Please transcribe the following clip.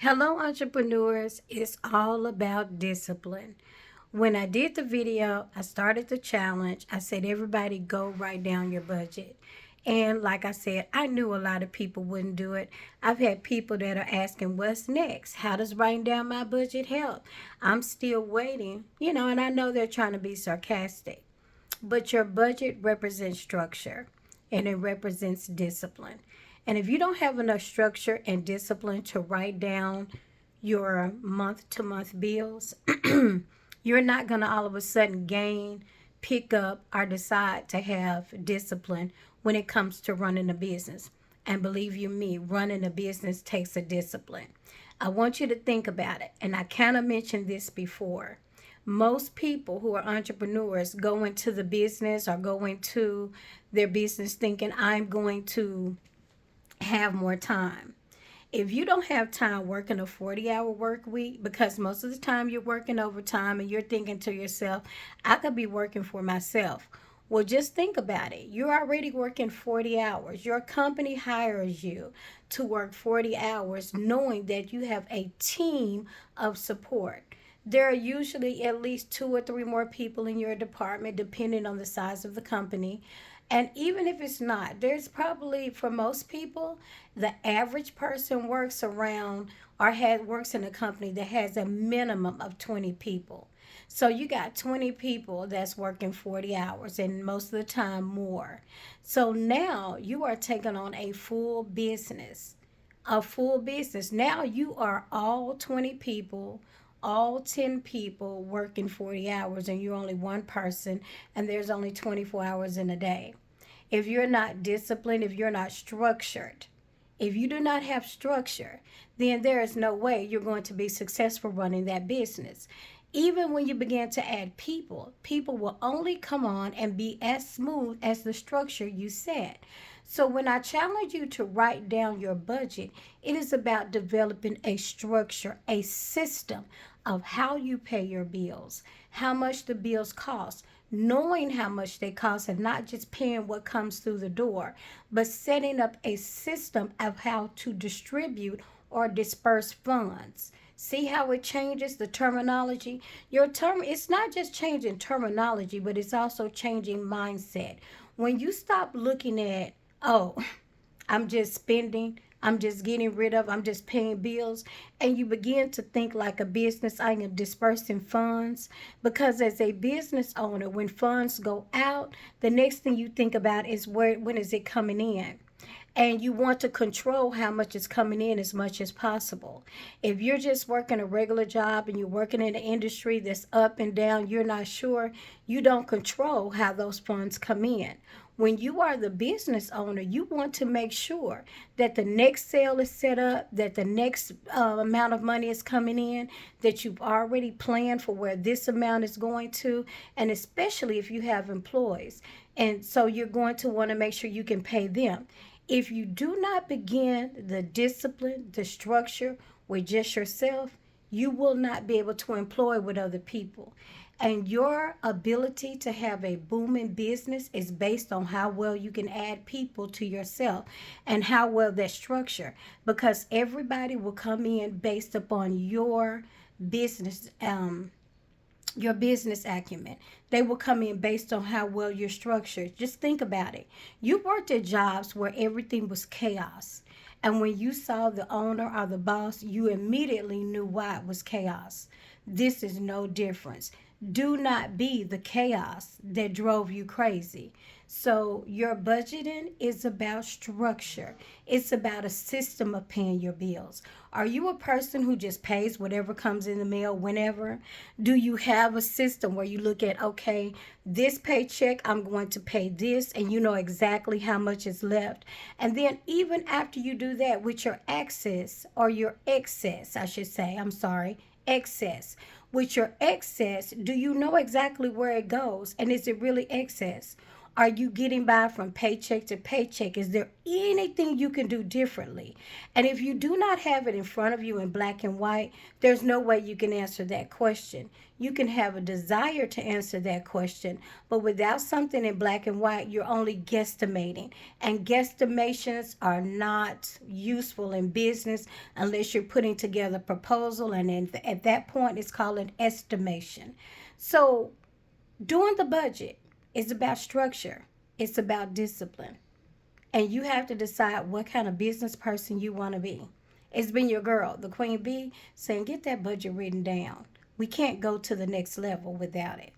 Hello, entrepreneurs. It's all about discipline. When I did the video, I started the challenge. I said, everybody go write down your budget. And like I said, I knew a lot of people wouldn't do it. I've had people that are asking, what's next? How does writing down my budget help? I'm still waiting, and I know they're trying to be sarcastic. But your budget represents structure and it represents discipline. And if you don't have enough structure and discipline to write down your month to month bills, you're not going to all of a sudden pick up, or decide to have discipline when it comes to running a business. And believe you me, running a business takes a discipline. I want you to think about it. And I kind of mentioned this before. Most people who are entrepreneurs go into the business or go into their business thinking, I'm going to have more time. If you don't have time working a 40-hour work week, because most of the time you're working overtime and you're thinking to yourself, I could be working for myself. Well, just think about it. You're already working 40 hours. Your company hires you to work 40 hours knowing that you have a team of support. There are usually at least two or three more people in your department, depending on the size of the company. And even if it's not, there's probably, for most people, the average person works around or works in a company that has a minimum of 20 people. So you got 20 people that's working 40 hours and most of the time more. So now you are taking on a full business. A full business. Now you are all 20 people, all 10 people working 40 hours, and you're only one person, and there's only 24 hours in a day. If you're not disciplined, if you're not structured, if you do not have structure, then there is no way you're going to be successful running that business. Even when you begin to add people, people will only come on and be as smooth as the structure you set. So when I challenge you to write down your budget, it is about developing a structure, a system of how you pay your bills, how much the bills cost, knowing how much they cost and not just paying what comes through the door, but setting up a system of how to distribute or disperse funds. See how it changes the terminology? Your term, it's not just changing terminology, but it's also changing mindset. When you stop looking at, oh, I'm just spending, I'm just getting rid of, I'm just paying bills. And you begin to think like a business, I am dispersing funds. Because as a business owner, when funds go out, the next thing you think about is when is it coming in? And you want to control how much is coming in as much as possible. If you're just working a regular job and you're working in an industry that's up and down, you're not sure, you don't control how those funds come in. When you are the business owner, you want to make sure that the next sale is set up, that the next amount of money is coming in, that you've already planned for where this amount is going to, and especially if you have employees. And so you're going to want to make sure you can pay them. If you do not begin the discipline, the structure with just yourself, you will not be able to employ with other people. And your ability to have a booming business is based on how well you can add people to yourself and how well that structure. Because everybody will come in based upon business your business acumen. They will come in based on how well you're structured. Just think about it. You worked at jobs where everything was chaos. And when you saw the owner or the boss, you immediately knew why it was chaos. This is no difference. Do not be the chaos that drove you crazy. So, your budgeting is about structure. It's about a system of paying your bills. Are you a person who just pays whatever comes in the mail whenever? Do you have a system where you look at, okay, this paycheck, I'm going to pay this, and you know exactly how much is left? And then, even after you do that with your access or your excess, I should say, I'm sorry, excess. With your excess, do you know exactly where it goes? And is it really excess? Are you getting by from paycheck to paycheck? Is there anything you can do differently? And if you do not have it in front of you in black and white, there's no way you can answer that question. You can have a desire to answer that question, but without something in black and white, you're only guesstimating. And guesstimations are not useful in business unless you're putting together a proposal. And then at that point, it's called an estimation. So, doing the budget is about structure, it's about discipline. And you have to decide what kind of business person you want to be. It's been your girl, the Queen Bee, saying, get that budget written down. We can't go to the next level without it.